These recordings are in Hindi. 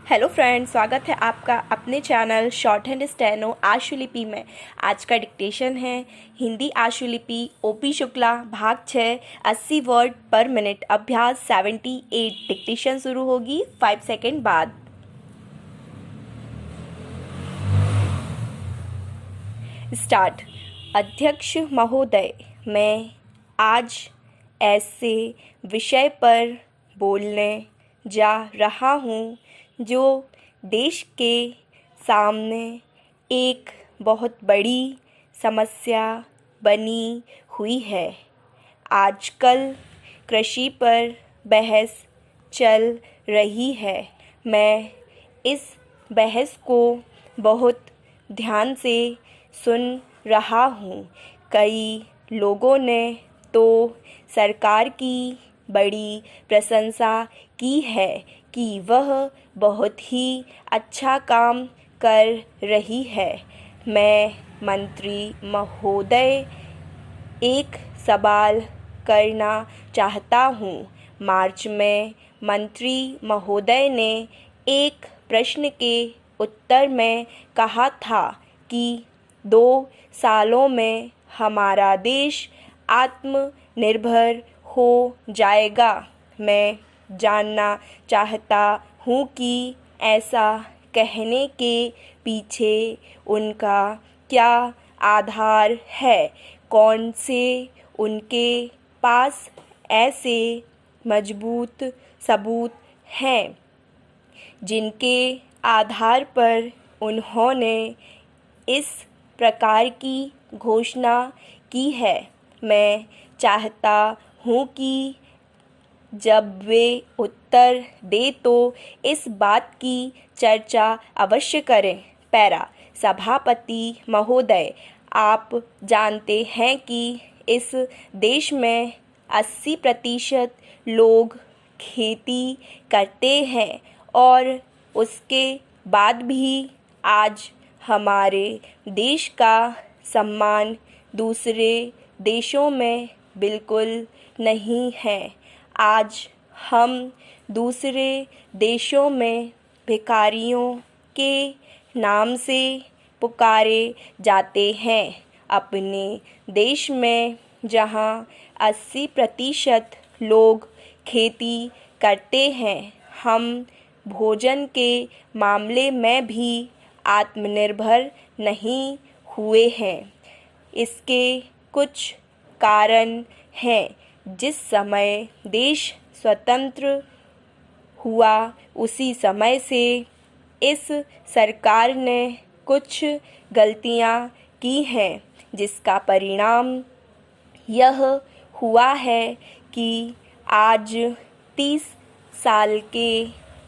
हेलो फ्रेंड्स, स्वागत है आपका अपने चैनल शॉर्ट हैंड स्टेनो आशुलिपि में। आज का डिक्टेशन है हिंदी आशुलिपि ओपी शुक्ला भाग 6 80 वर्ड पर मिनट अभ्यास 78। डिक्टेशन शुरू होगी 5 सेकेंड बाद। स्टार्ट। अध्यक्ष महोदय, मैं आज ऐसे विषय पर बोलने जा रहा हूँ जो देश के सामने एक बहुत बड़ी समस्या बनी हुई है। आजकल कृषि पर बहस चल रही है। मैं इस बहस को बहुत ध्यान से सुन रहा हूँ। कई लोगों ने तो सरकार की बड़ी प्रशंसा की है कि वह बहुत ही अच्छा काम कर रही है। मैं मंत्री महोदय एक सवाल करना चाहता हूँ। मार्च में मंत्री महोदय ने एक प्रश्न के उत्तर में कहा था कि 2 सालों में हमारा देश आत्मनिर्भर हो जाएगा। मैं जानना चाहता हूँ कि ऐसा कहने के पीछे उनका क्या आधार है। कौन से उनके पास ऐसे मजबूत सबूत हैं जिनके आधार पर उन्होंने इस प्रकार की घोषणा की है। मैं चाहता हूँ कि जब वे उत्तर दे तो इस बात की चर्चा अवश्य करें। पैरा। सभापति महोदय, आप जानते हैं कि इस देश में 80% लोग खेती करते हैं और उसके बाद भी आज हमारे देश का सम्मान दूसरे देशों में बिल्कुल नहीं है। आज हम दूसरे देशों में भिखारियों के नाम से पुकारे जाते हैं। अपने देश में जहां 80% लोग खेती करते हैं, हम भोजन के मामले में भी आत्मनिर्भर नहीं हुए हैं। इसके कुछ कारण हैं। जिस समय देश स्वतंत्र हुआ उसी समय से इस सरकार ने कुछ गलतियां की हैं, जिसका परिणाम यह हुआ है कि आज 30 साल के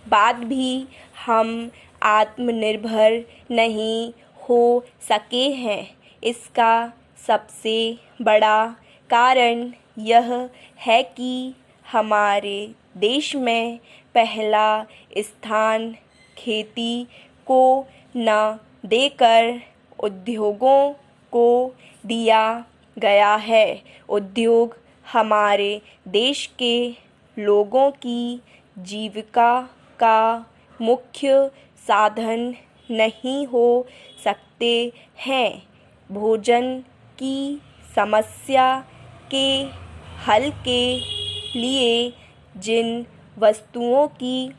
बाद भी हम आत्मनिर्भर नहीं हो सके हैं। इसका सबसे बड़ा कारण यह है कि हमारे देश में पहला स्थान खेती को न देकर उद्योगों को दिया गया है। उद्योग हमारे देश के लोगों की जीविका का मुख्य साधन नहीं हो सकते हैं। भोजन की समस्या के हल के लिए जिन वस्तुओं की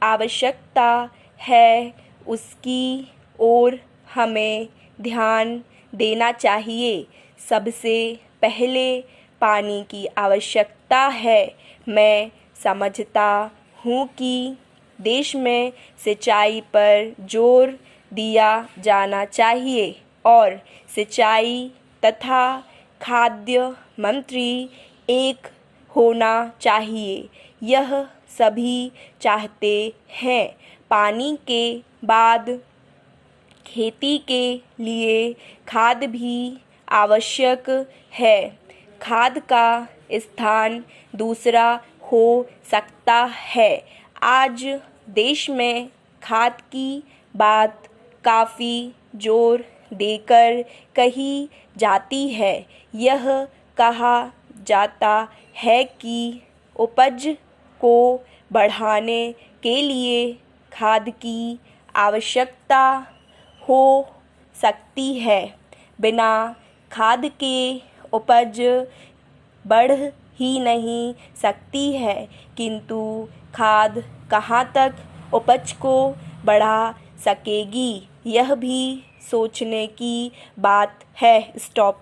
आवश्यकता है उसकी ओर हमें ध्यान देना चाहिए। सबसे पहले पानी की आवश्यकता है। मैं समझता हूँ कि देश में सिंचाई पर जोर दिया जाना चाहिए और सिंचाई तथा खाद्य मंत्री एक होना चाहिए। यह सभी चाहते हैं। पानी के बाद खेती के लिए खाद भी आवश्यक है। खाद का स्थान दूसरा हो सकता है। आज देश में खाद की बात काफ़ी जोर देकर कही जाती है। यह कहा जाता है कि उपज को बढ़ाने के लिए खाद की आवश्यकता हो सकती है। बिना खाद के उपज बढ़ ही नहीं सकती है, किंतु खाद कहाँ तक उपज को बढ़ा सकेगी, यह भी सोचने की बात है। स्टॉप।